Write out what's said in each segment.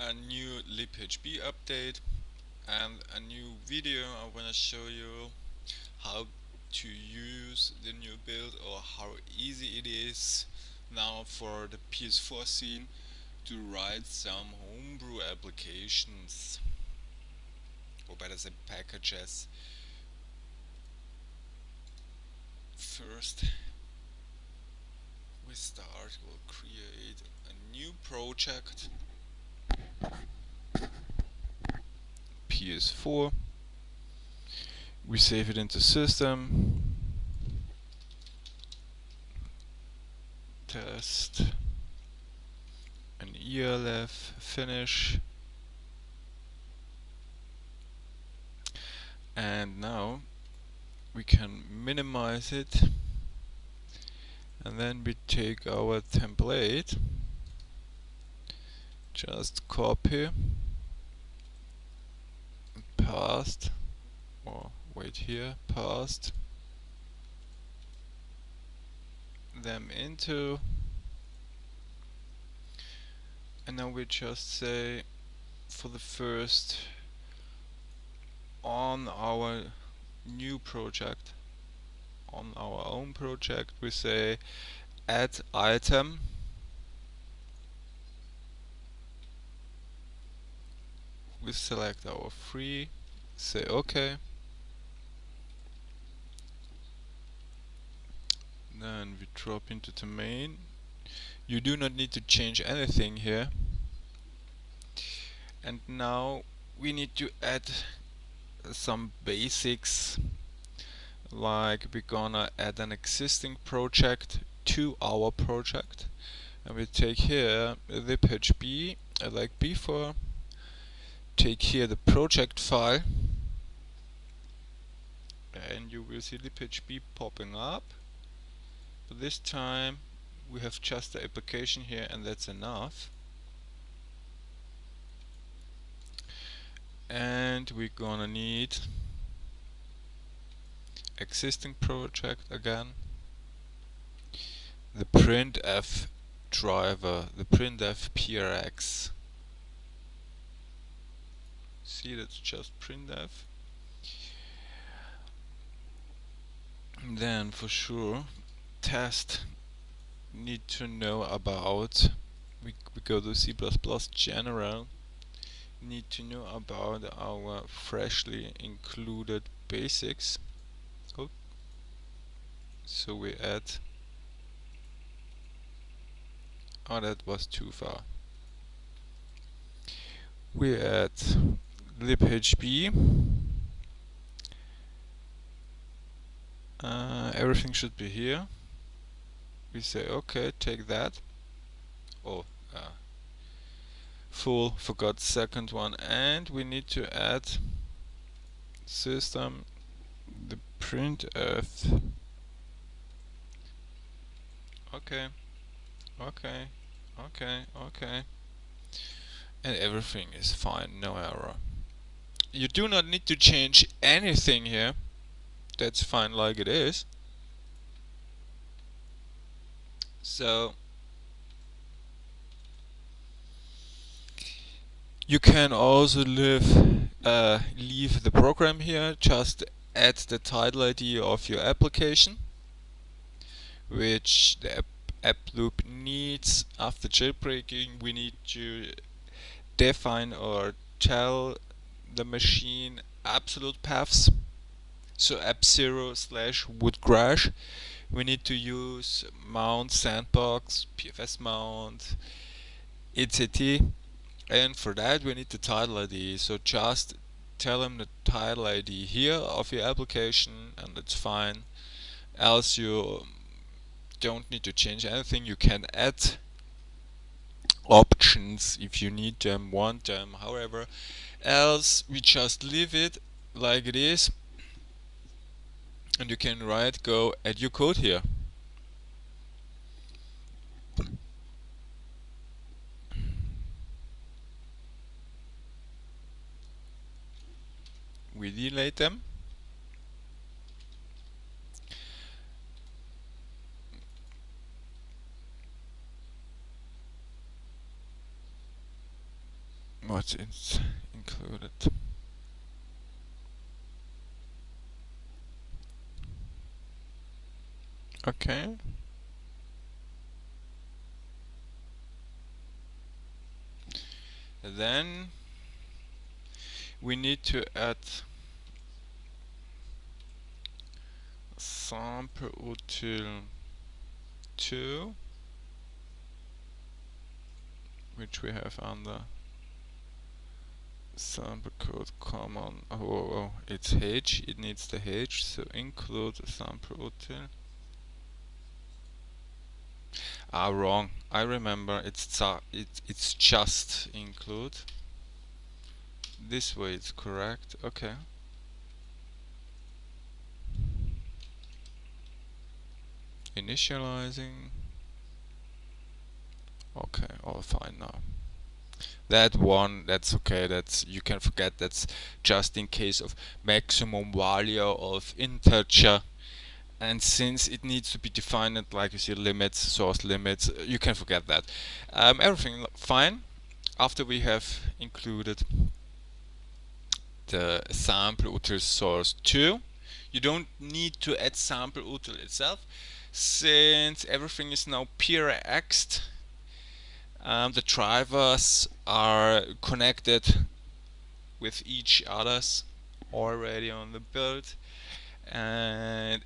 a new Libhb update and a new video. I want to show you how to use the new build, or how easy it is now for the PS4 scene to write some homebrew applications, or better say packages. First we'll create a new project, PS4. We save it into system, test, an ELF, finish, and now we can minimize it, and then we take our template, just copy, paste, or wait here, paste them into, and now we just say for the first on our new project, on our own project, we say add item, we select our free, say OK, then we drop into the main. You do not need to change anything here, and now we need to add some basics, like we're gonna add an existing project to our project, and we take here the Libhb like before, take here the project file, and you will see the Libhb popping up, but this time we have just the application here, and that's enough. And we're gonna need existing project again, the printf driver, the printf prx. See, that's just printf. And then for sure test need to know about, we go to C++ general, need to know about our freshly included basics. Oh, so we add, oh, that was too far. We add libhb, everything should be here. We say OK, take that. Oh, full, forgot the second one, and we need to add system, the printf. OK, OK, OK, OK, and everything is fine, no error. You do not need to change anything here, that's fine like it is. So you can also leave the program here, just add the title ID of your application, which the app loop needs. After jailbreaking, we need to define or tell the machine absolute paths. So app0 / would crash. We need to use mount sandbox, pfs mount, etc. And for that we need the title ID. So just tell him the title ID here of your application, and it's fine. Else you don't need to change anything. You can add options if you need them, want them, however. Else we just leave it like it is, and you can go add your code here. We delete them. what's included. Okay. Then we need to add sample util 2, which we have under sample code common. Oh, it's h. It needs the h. So include sample util. Wrong. I remember. It's just include. This way it's correct. Okay. Initializing. Okay, all fine now. That one, that's okay, that's, you can forget, that's just in case of maximum value of integer, and since it needs to be defined, like you see, limits, source limits, you can forget that. Everything fine. After we have included the sample util source 2, you don't need to add sample util itself, since everything is now PRX'd. The drivers are connected with each others already on the build, and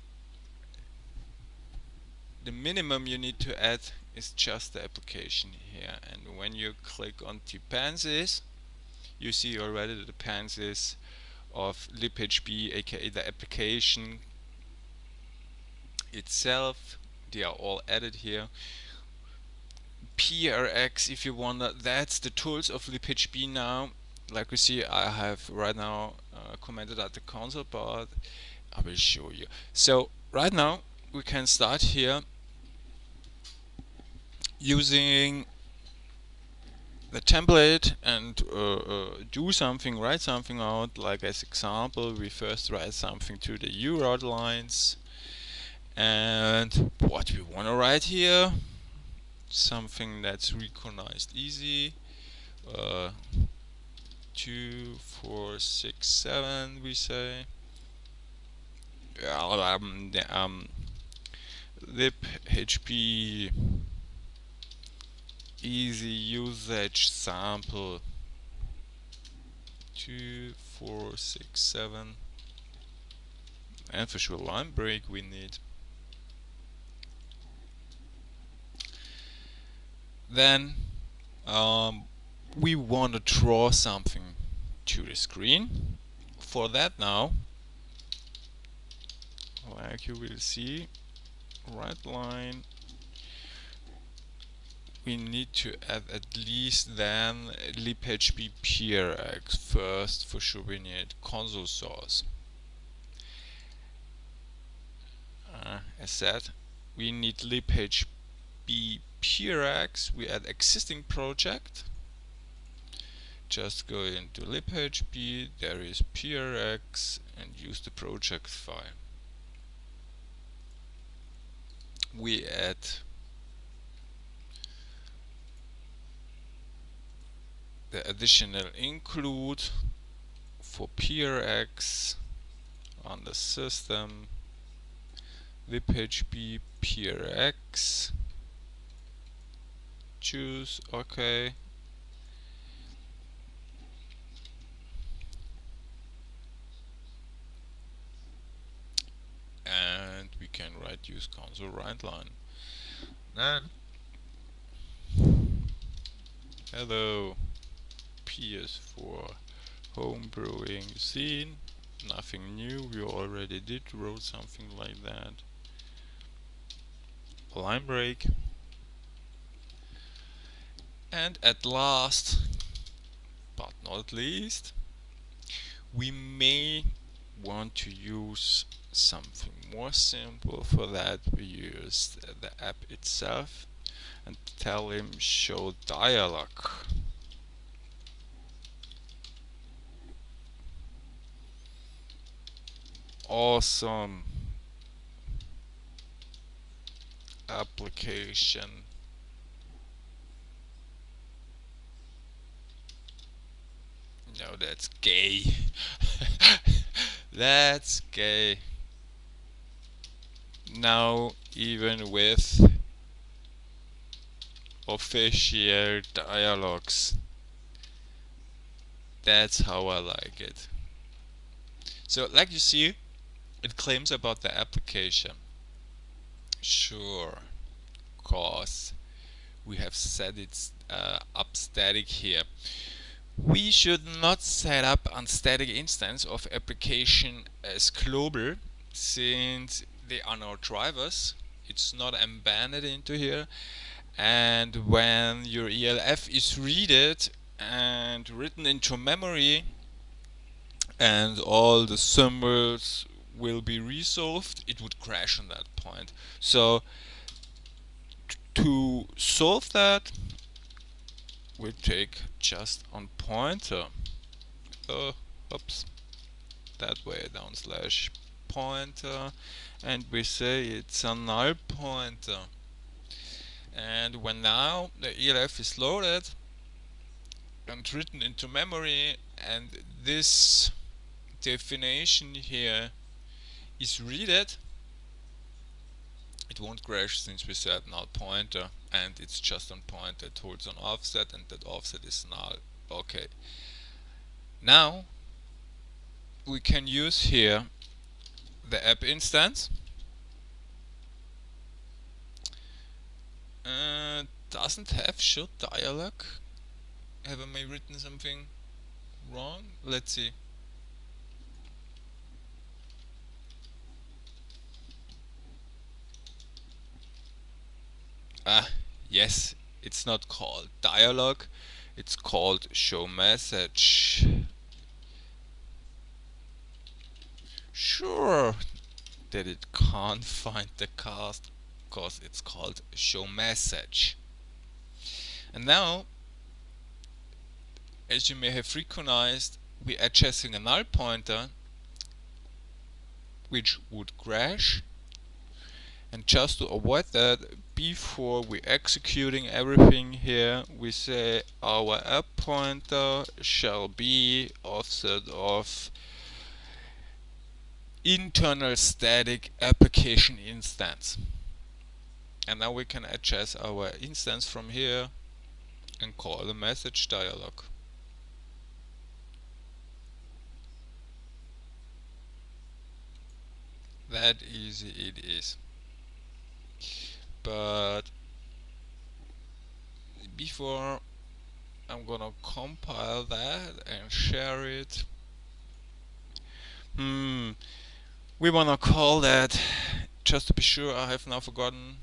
the minimum you need to add is just the application here. And when you click on dependencies, you see already the dependencies of Libhb, aka the application itself. They are all added here. PRX, if you want, that's the tools of Libhb now. Like we see, I have right now commented at the console, but I will show you. So right now we can start here using the template and do something, write something out. Like as example, we first write something to the URL lines, and what we want to write here, something that's recognized easy. 2, 4, 6, 7, we say. Libhb easy usage sample 2, 4, 6, 7, and for sure line break we need. Then we want to draw something to the screen. For that now, like you will see, right line, we need to add at least then Libhb PRX. First, for sure, we need console source. As said, we need Libhb PRX. We add existing project. Just go into Libhb, there is PRX, and use the project file. We add the additional include for PRX on the system, Libhb PRX, choose OK, and we can write use console write line. Then hello PS4 home brewing scene, nothing new, we already wrote something like that. Line break, and at last but not least, we may want to use something more simple. For that we use the app itself and tell him show dialog. Awesome application. that's gay. That's gay. Now even with official dialogues. That's how I like it. So like you see, it claims about the application. Sure, cause we have set it up static here. We should not set up a static instance of application as global, since they are not drivers. It's not embedded into here, and when your ELF is read and written into memory and all the symbols will be resolved, it would crash on that point. So to solve that, we take just on pointer. Oops, that way down slash pointer, and we say it's a null pointer. And when now the ELF is loaded and written into memory, and this definition here is read it won't crash, since we said null pointer and it's just on pointer. It holds an offset and that offset is null. Okay, now we can use here the app instance. Doesn't have should dialog. Have I maybe written something wrong? Let's see. Yes, it's not called dialog, it's called show message. Sure that it can't find the cast because it's called show message. And now, as you may have recognized, we are chasing a null pointer which would crash. And just to avoid that, before we executing everything here, we say our app pointer shall be offset of internal static application instance. And now we can adjust our instance from here and call the message dialog. That easy it is. But before, I'm gonna compile that and share it. We wanna call that, just to be sure, I have now forgotten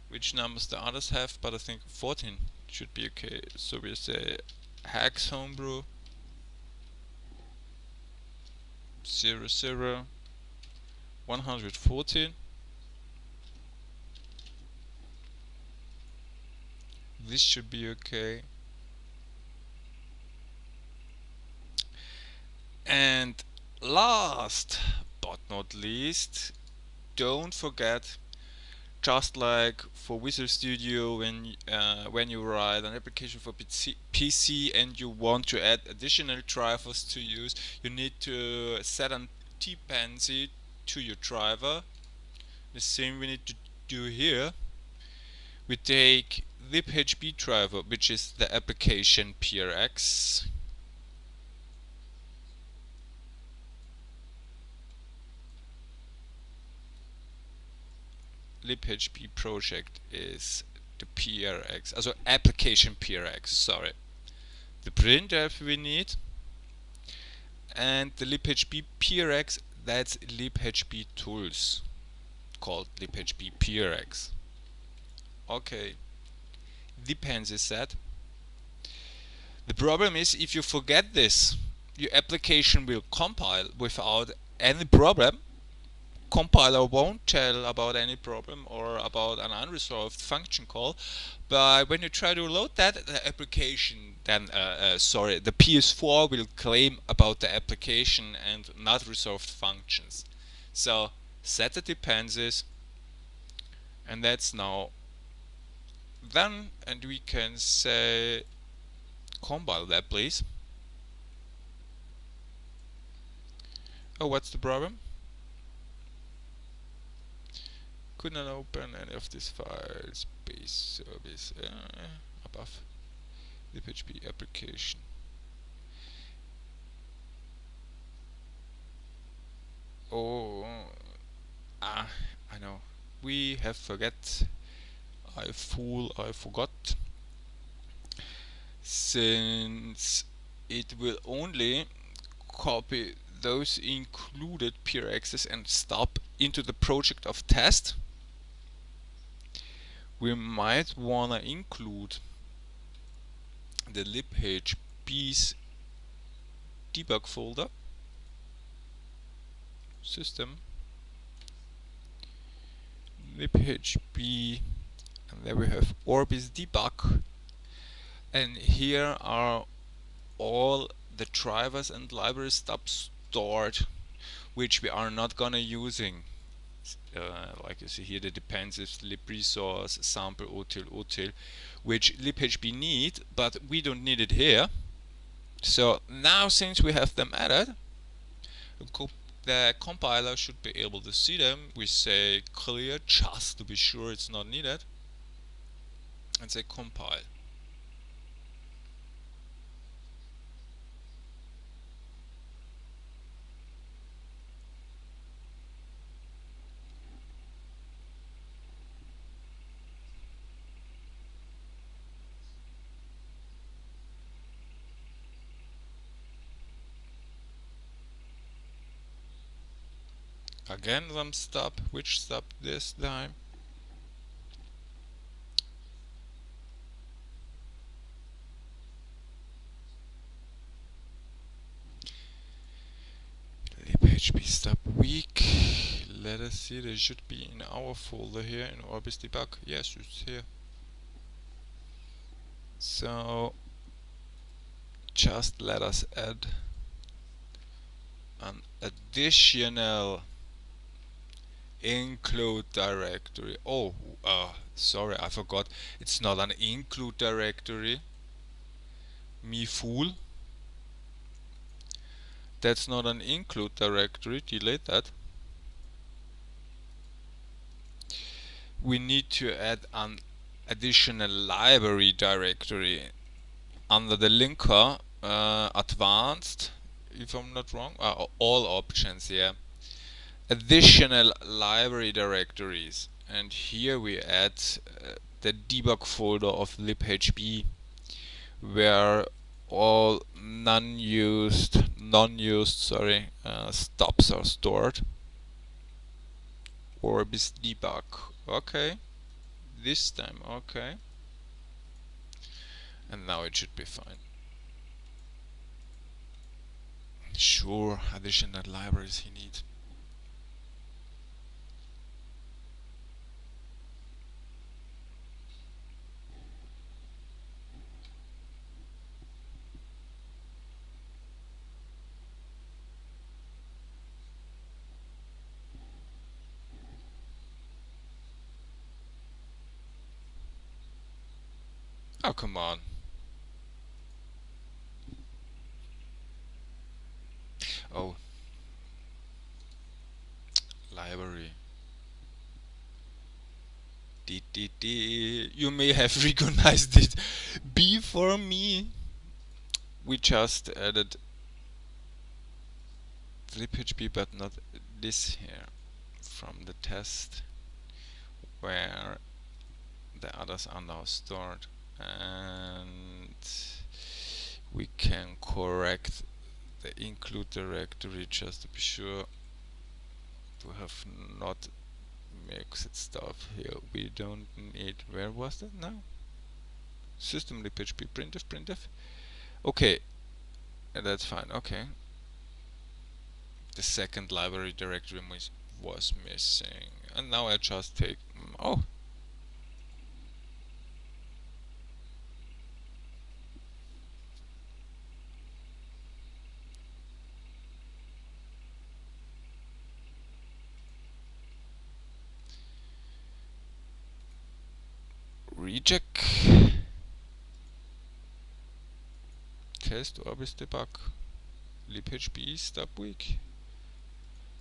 which numbers the others have, but I think 14 should be okay. So we say hex homebrew 00 114. This should be okay. And last but not least, don't forget, just like for Visual Studio, when you write an application for PC and you want to add additional drivers to use, you need to set a dependency to your driver. The same we need to do here. We take Libhb driver, which is the application PRX. Libhb project is the PRX, also application PRX, sorry. The printf we need, and the Libhb PRX, that's Libhb tools, called Libhb PRX. Okay, dependency set. The problem is, if you forget this, your application will compile without any problem. Compiler won't tell about any problem or about an unresolved function call, but when you try to load that, the application then the PS4 will claim about the application and not resolved functions. So set the dependencies, and that's now done, and we can say compile that please. Oh, what's the problem? Could not open any of these files. Base service above Libhb application. Oh, I know. We have forget. I forgot. Since it will only copy those included peer access and stop into the project of test, we might wanna include the libhb's debug folder, system, libhb, and there we have Orbis debug, and here are all the drivers and library stubs stored, which we are not gonna using. Like you see here, the dependencies, libresource, sample, util, which libhb need, but we don't need it here. So now, since we have them added, the compiler should be able to see them. We say clear just to be sure it's not needed, and say compile. Again some stub. Which stub this time? libhb stub weak. Let us see, they should be in our folder here in Orbis debug. Yes, it's here. So just let us add an additional include directory. Oh, sorry, I forgot. It's not an include directory. Me fool. That's not an include directory. Delete that. We need to add an additional library directory under the linker advanced, if I'm not wrong. All options, yeah. Additional library directories, and here we add the debug folder of libhb, where all non-used stubs are stored. Orbis debug. Okay, this time okay, and now it should be fine. Sure, additional libraries he needs. Oh, come on. Oh, library. You may have recognized it before me. We just added libhb, but not this here, from the test where the others are now stored, and we can correct the include directory just to be sure to have not mixed stuff here. We don't need, where was that now? System libhb printf. Okay, that's fine. Okay, the second library directory was missing, and now I just take reject test Orbis debug libhb stub weak.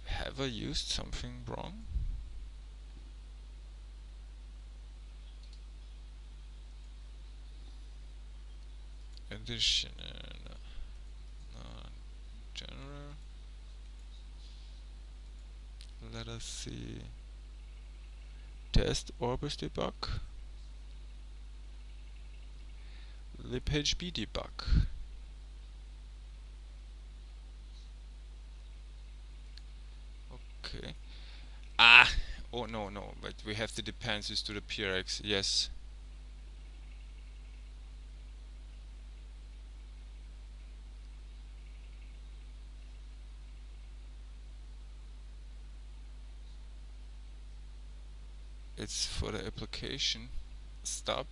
Have I used something wrong? Additional, general. Let us see. Test Orbis debug. Libhb debug. Okay. Ah! Oh no, no, but we have the dependencies to the PRX. Yes. It's for the application. Stop.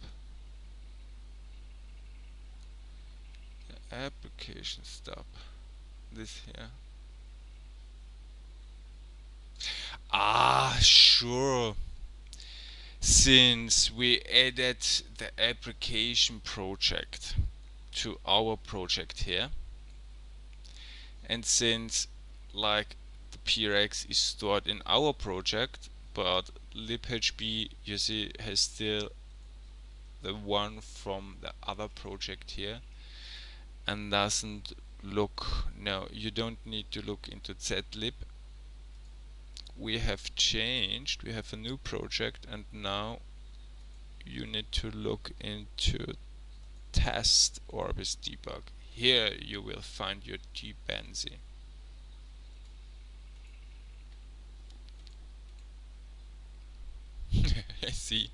The application stop. This here. Ah, sure. Since we added the application project to our project here, and since like the PRX is stored in our project, but libhb, you see, has still the one from the other project here, and doesn't look, no, you don't need to look into zlib. We have changed, we have a new project, and now you need to look into test Orbis debug. Here you will find your dependency. I see.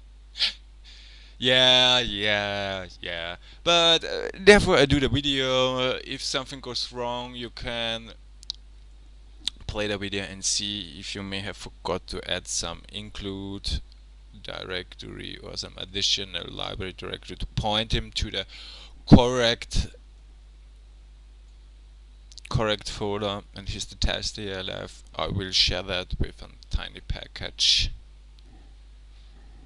Yeah. But therefore I do the video. If something goes wrong, you can play the video and see if you may have forgot to add some include directory or some additional library directory to point him to the correct folder. And here's the test ELF. I will share that with a tiny package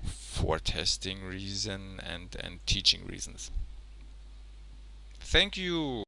for testing reason and teaching reasons. Thank you.